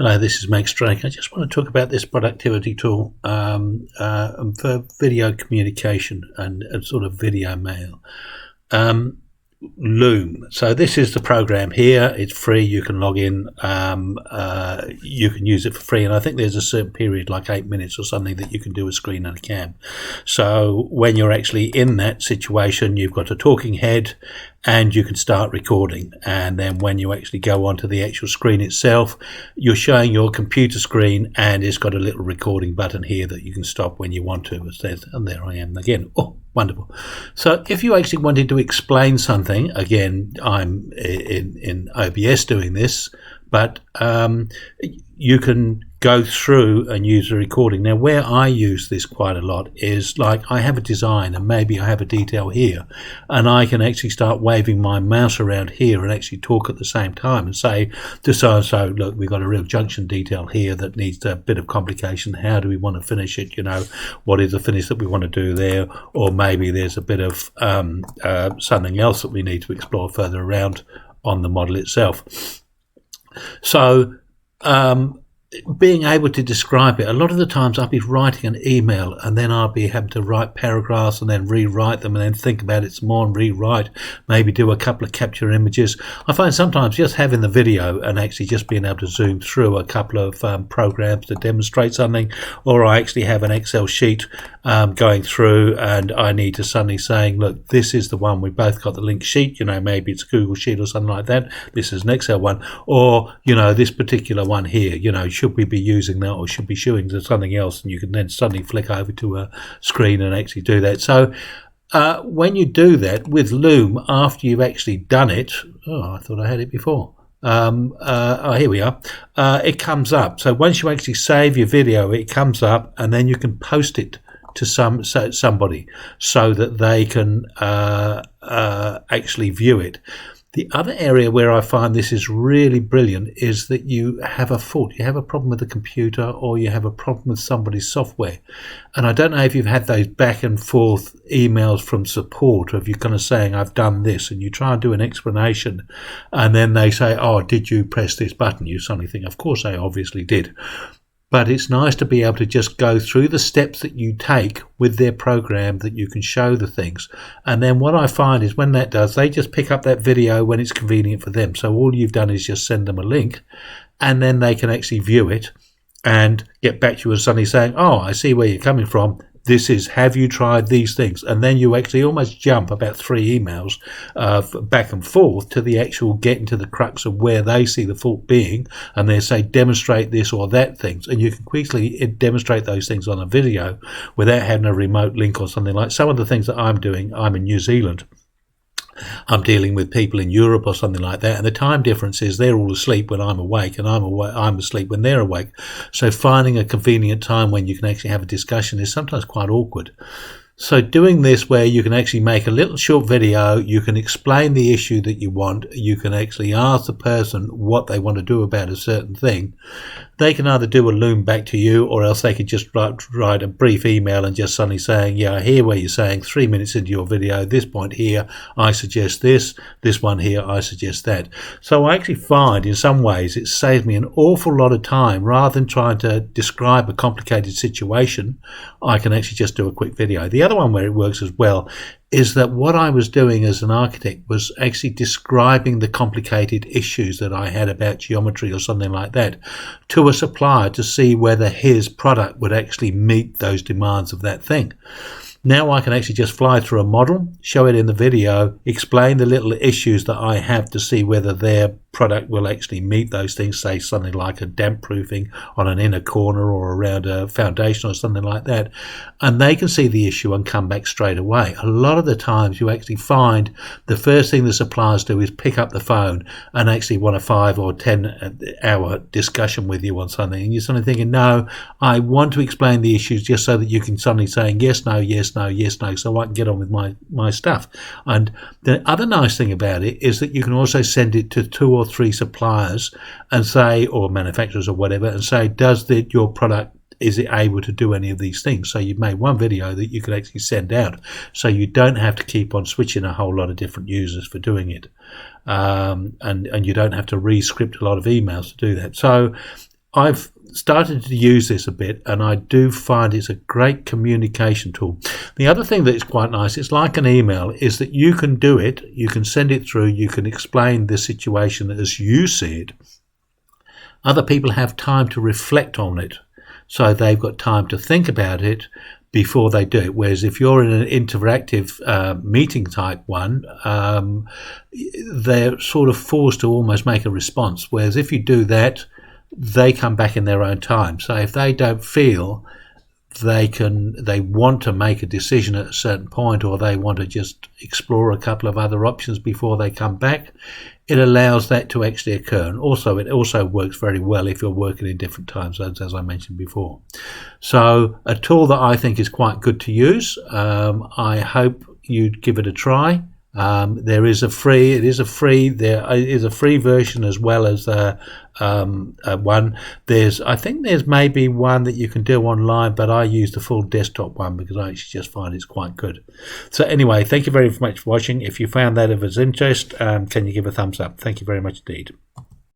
Hello, this is Max Drake. I just want to talk about this productivity tool for video communication and sort of video mail. Loom. So this is the program here. It's free. You can log in. You can use it for free. And I think there's a certain period, like 8 minutes or something, that you can do a screen and a cam. So when you're actually in that situation, you've got a talking head and you can start recording. And then when you actually go onto the actual screen itself, you're showing your computer screen and it's got a little recording button here that you can stop when you want to. It says, and there I am again. Oh, wonderful. So if you actually wanted to explain something, again, I'm in OBS doing this, but you can go through and use a recording. Now, where I use this quite a lot is like I have a design and maybe I have a detail here, and I can actually start waving my mouse around here and actually talk at the same time and say to so-and-so, look, we've got a real junction detail here that needs a bit of complication. How do we want to finish it? You know, what is the finish that we want to do there? Or maybe there's a bit of something else that we need to explore further around on the model itself. So being able to describe it, a lot of the times I'll be writing an email and then I'll be having to write paragraphs and then rewrite them and then think about it some more and rewrite, maybe do a couple of capture images. I find sometimes just having the video and actually just being able to zoom through a couple of programs to demonstrate something, or I actually have an Excel sheet going through and I need to suddenly saying, look, this is the one, we both got the link sheet, you know, maybe it's a Google sheet or something like that, this is an Excel one, or, you know, this particular one here, you know, should we be using that or should be showing to something else? And you can then suddenly flick over to a screen and actually do that. So when you do that with Loom, after you've actually done it, I thought I had it before. Here we are. It comes up. So once you actually save your video, it comes up and then you can post it to somebody so that they can actually view it. The other area where I find this is really brilliant is that you have a fault, you have a problem with the computer or you have a problem with somebody's software. And I don't know if you've had those back and forth emails from support of you kind of saying, I've done this, and you try and do an explanation and then they say, oh, did you press this button? You suddenly think, of course I obviously did. But it's nice to be able to just go through the steps that you take with their program that you can show the things. And then what I find is when that does, they just pick up that video when it's convenient for them. So all you've done is just send them a link and then they can actually view it and get back to you and suddenly saying, oh, I see where you're coming from. This is, have you tried these things? And then you actually almost jump about 3 emails back and forth to the actual getting to the crux of where they see the fault being. And they say, demonstrate this or that things. And you can quickly demonstrate those things on a video without having a remote link or something like some of the things that I'm doing. I'm in New Zealand. I'm dealing with people in Europe or something like that, and the time difference is they're all asleep when I'm awake and I'm asleep when they're awake. So finding a convenient time when you can actually have a discussion is sometimes quite awkward. So doing this where you can actually make a little short video, you can explain the issue that you want, you can actually ask the person what they want to do about a certain thing. They can either do a Loom back to you, or else they could just write a brief email and just suddenly saying, yeah, I hear where you're saying 3 minutes into your video, this point here, I suggest this one here, I suggest that. So I actually find in some ways it saves me an awful lot of time. Rather than trying to describe a complicated situation, I can actually just do a quick video. The other one where it works as well is that what I was doing as an architect was actually describing the complicated issues that I had about geometry or something like that to a supplier to see whether his product would actually meet those demands of that thing. Now I can actually just fly through a model, show it in the video, explain the little issues that I have to see whether their product will actually meet those things, say something like a damp proofing on an inner corner or around a foundation or something like that, and they can see the issue and come back straight away. A lot of the times you actually find the first thing the suppliers do is pick up the phone and actually want a 5 or 10 hour discussion with you on something, and you're suddenly thinking, no, I want to explain the issues just so that you can suddenly say yes, no, yes, no, yes, no, so I can get on with my stuff. And the other nice thing about it is that you can also send it to 2 or 3 suppliers and say, or manufacturers or whatever, and say, does your product, is it able to do any of these things? So you've made one video that you could actually send out, so you don't have to keep on switching a whole lot of different users for doing it, and you don't have to re-script a lot of emails to do that. So I've started to use this a bit, and I do find it's a great communication tool. The other thing that is quite nice, it's like an email, is that you can do it, you can send it through, you can explain the situation as you see it. Other people have time to reflect on it, so they've got time to think about it before they do it. Whereas if you're in an interactive meeting type one, they're sort of forced to almost make a response. Whereas if you do that, they come back in their own time. So if they don't feel they want to make a decision at a certain point, or they want to just explore a couple of other options before they come back, it allows that to actually occur. And also, it also works very well if you're working in different time zones, as I mentioned before. So a tool that I think is quite good to use. I hope you'd give it a try. There is a free version as well as one. I think there's maybe one that you can do online, but I use the full desktop one because I actually just find it's quite good. So anyway, thank you very much for watching. If you found that of interest, can you give a thumbs up? Thank you very much indeed.